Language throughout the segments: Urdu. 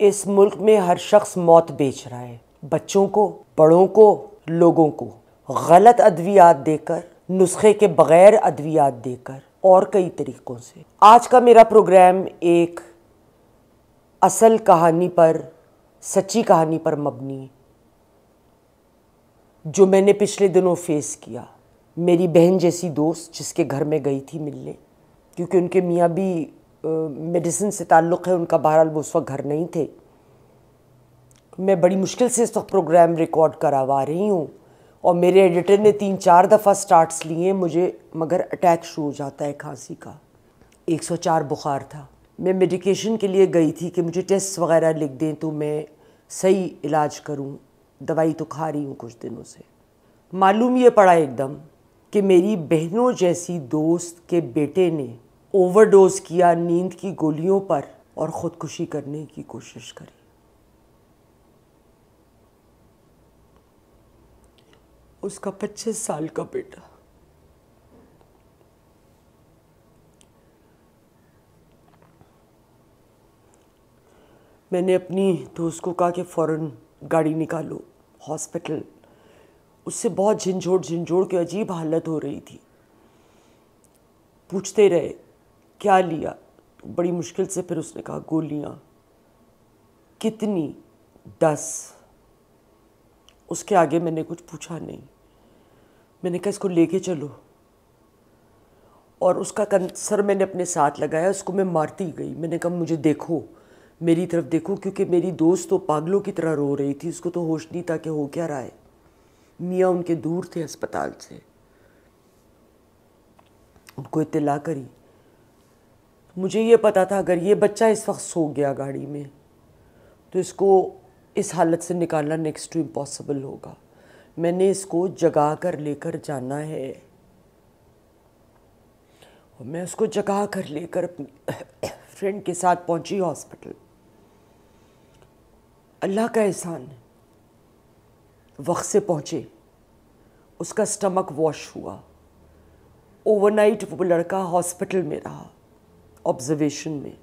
اس ملک میں ہر شخص موت بیچ رہا ہے، بچوں کو، بڑوں کو، لوگوں کو، غلط ادویات دے کر، نسخے کے بغیر ادویات دے کر اور کئی طریقوں سے۔ آج کا میرا پروگرام ایک اصل کہانی پر، سچی کہانی پر مبنی ہے جو میں نے پچھلے دنوں فیس کیا۔ میری بہن جیسی دوست جس کے گھر میں گئی تھی ملنے، کیونکہ ان کے میاں بھی میڈیسن سے تعلق ہے ان کا، بہرحال وہ اس وقت گھر نہیں تھے۔ میں بڑی مشکل سے اس وقت پروگرام ریکارڈ کروا رہی ہوں اور میرے ایڈیٹر نے 3-4 دفعہ سٹارٹس لیے مجھے، مگر اٹیک شروع ہو جاتا ہے کھانسی کا۔ 104 بخار تھا۔ میں میڈیکیشن کے لیے گئی تھی کہ مجھے ٹیسٹ وغیرہ لکھ دیں تو میں صحیح علاج کروں، دوائی تو کھا رہی ہوں کچھ دنوں سے۔ معلوم یہ پڑا ایک دم کہ میری بہنوں جیسی دوست کے بیٹے نے اوور ڈوز کیا نیند کی گولیوں پر اور خودکشی کرنے کی کوشش کری۔ اس کا 25 سال کا بیٹا۔ میں نے اپنی دوست کو کہا کہ فوراً گاڑی نکالو ہاسپٹل۔ اس سے بہت جھنجھوڑ کے عجیب حالت ہو رہی تھی۔ پوچھتے رہے کیا لیا، بڑی مشکل سے پھر اس نے کہا گولیاں۔ کتنی؟ 10۔ اس کے آگے میں نے کچھ پوچھا نہیں۔ میں نے کہا اس کو لے کے چلو، اور اس کا سر میں نے اپنے ساتھ لگایا، اس کو میں مارتی گئی۔ میں نے کہا مجھے دیکھو، میری طرف دیکھو، کیونکہ میری دوست تو پاگلوں کی طرح رو رہی تھی، اس کو تو ہوش نہیں تھا کہ ہو کیا رہا ہے۔ میاں ان کے دور تھے ہسپتال سے، ان کو اطلاع کری۔ مجھے یہ پتا تھا اگر یہ بچہ اس وقت سو گیا گاڑی میں تو اس کو اس حالت سے نکالنا نیکسٹ ٹو امپاسبل ہوگا۔ میں نے اس کو جگا کر لے کر جانا ہے، اور میں اس کو جگا کر لے کر اپنی فرینڈ کے ساتھ پہنچی ہاسپٹل۔ اللہ کا احسان ہے، وقت سے پہنچے۔ اس کا سٹمک واش ہوا۔ اوور نائٹ وہ لڑکا ہاسپٹل میں رہا، آبزرویشن میں۔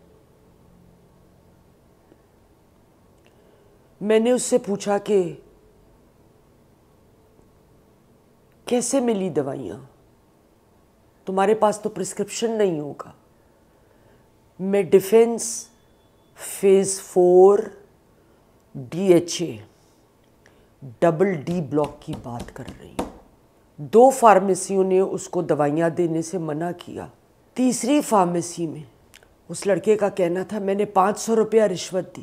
میں نے اس سے پوچھا کہ کیسے ملی دوائیاں؟ تمہارے پاس تو پرسکرپشن نہیں ہوگا۔ میں defence phase 4 DHA double D block کی بات کر رہی ہوں۔ 2 فارمیسیوں نے اس کو دوائیاں دینے سے منع کیا۔ تیسری فارمیسی میں اس لڑکے کا کہنا تھا میں نے 500 روپیہ رشوت دی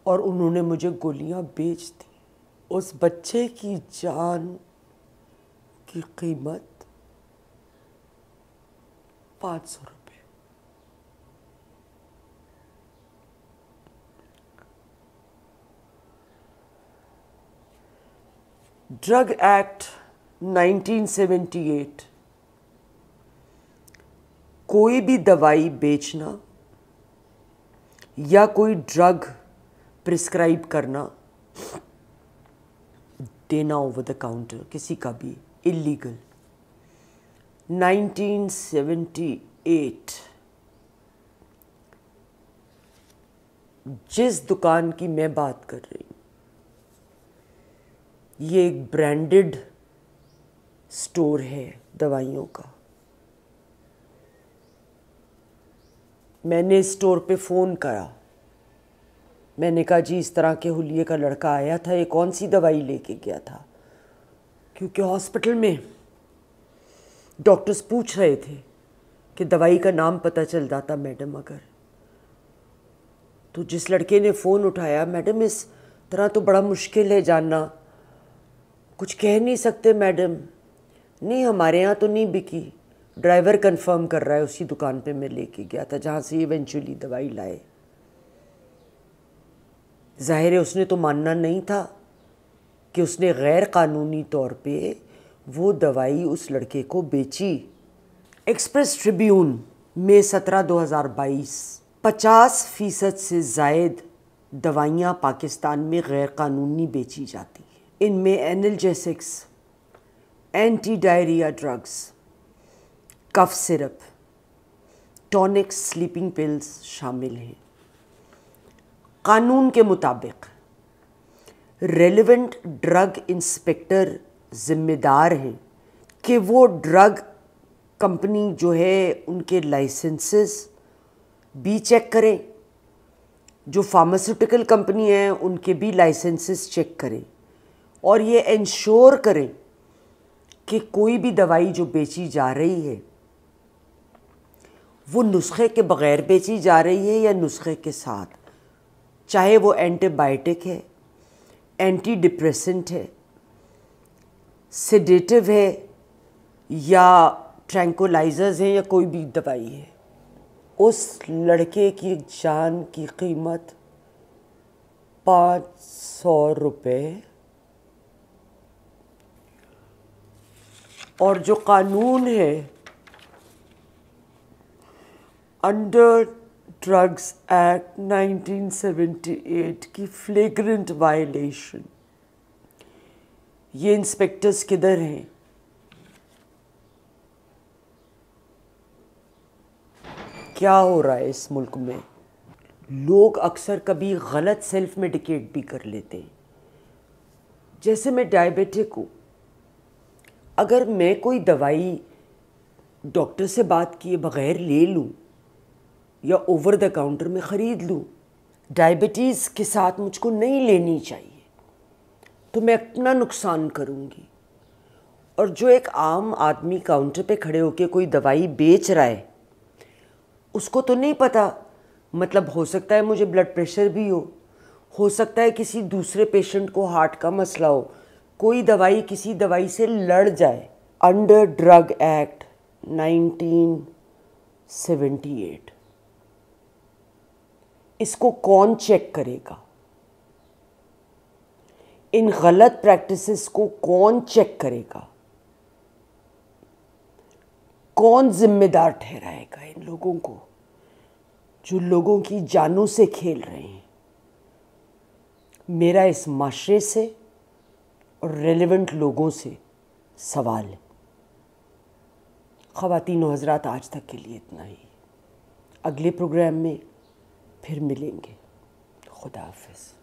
اور انہوں نے مجھے گولیاں بیچ دی۔ اس بچے کی جان کی قیمت 500 روپے۔ ڈرگ ایکٹ 1978، کوئی بھی دوائی بیچنا یا کوئی ڈرگ پرسکرائب کرنا، دینا اوور دا کاؤنٹر کسی کا بھی، اللیگل۔ 1978 جس دکان کی میں بات کر رہی ہوں یہ ایک برانڈڈ سٹور ہے دوائیوں کا۔ میں نے سٹور پہ فون کرا، میں نے کہا جی اس طرح کے حلیے کا لڑکا آیا تھا، یہ کون سی دوائی لے کے گیا تھا؟ کیونکہ ہاسپٹل میں ڈاکٹرز پوچھ رہے تھے کہ دوائی کا نام پتہ چل جاتا میڈم اگر۔ تو جس لڑکے نے فون اٹھایا، میڈم اس طرح تو بڑا مشکل ہے جاننا، کچھ کہہ نہیں سکتے میڈم؟ نہیں ہمارے ہاں تو نہیں بکی، ڈرائیور کنفرم کر رہا ہے اسی دکان پہ میں لے کے گیا تھا جہاں سے ایونچولی دوائی لائے۔ ظاہر ہے اس نے تو ماننا نہیں تھا کہ اس نے غیر قانونی طور پہ وہ دوائی اس لڑکے کو بیچی۔ ایکسپریس ٹریبیون مئی 17 2022، 50% سے زائد دوائیاں پاکستان میں غیر قانونی بیچی جاتی ہیں۔ ان میں اینالجیسکس، اینٹی ڈائریا ڈرگز، کف سرپ، ٹونکس، سلیپنگ پلز شامل ہیں۔ قانون کے مطابق ریلیونٹ ڈرگ انسپیکٹر ذمہ دار ہیں کہ وہ ڈرگ کمپنی جو ہے ان کے لائسنسز بھی چیک کریں، جو فارماسیوٹیکل کمپنی ہیں ان کے بھی لائسنسز چیک کریں، اور یہ انشور کریں کہ کوئی بھی دوائی جو بیچی جا رہی ہے وہ نسخے کے بغیر بیچی جا رہی ہے یا نسخے کے ساتھ، چاہے وہ اینٹی بائیوٹک ہے، اینٹی ڈپریسنٹ ہے، سیڈیٹو ہے، یا ٹرینکولائزرز ہیں، یا کوئی بھی دوائی ہے۔ اس لڑکے کی جان کی قیمت 500 روپے، اور جو قانون ہے انڈر ڈرگز ایکٹ 1978 کی فلیگرنٹ وائلیشن، یہ انسپیکٹرز کدھر ہیں؟ کیا ہو رہا ہے اس ملک میں؟ لوگ اکثر کبھی غلط سیلف میڈیکیٹ بھی کر لیتے ہیں۔ جیسے میں ڈائبیٹک ہوں، اگر میں کوئی دوائی ڈاکٹر سے بات کیے بغیر لے لوں یا اوور دا کاؤنٹر میں خرید لوں، ڈائبٹیز کے ساتھ مجھ کو نہیں لینی چاہیے، تو میں اپنا نقصان کروں گی۔ اور جو ایک عام آدمی کاؤنٹر پہ کھڑے ہو کے کوئی دوائی بیچ رہا ہے، اس کو تو نہیں پتہ، مطلب ہو سکتا ہے مجھے بلڈ پریشر بھی ہو سکتا ہے کسی دوسرے پیشنٹ کو ہارٹ کا مسئلہ ہو، کوئی دوائی کسی دوائی سے لڑ جائے۔ انڈر ڈرگ ایکٹ 1978، اس کو کون چیک کرے گا؟ ان غلط پریکٹسز کو کون چیک کرے گا؟ کون ذمہ دار ٹھہرائے گا ان لوگوں کو جو لوگوں کی جانوں سے کھیل رہے ہیں؟ میرا اس معاشرے سے اور ریلیونٹ لوگوں سے سوال ہے۔ خواتین و حضرات، آج تک کے لیے اتنا ہی، اگلے پروگرام میں پھر ملیں گے۔ خدا حافظ۔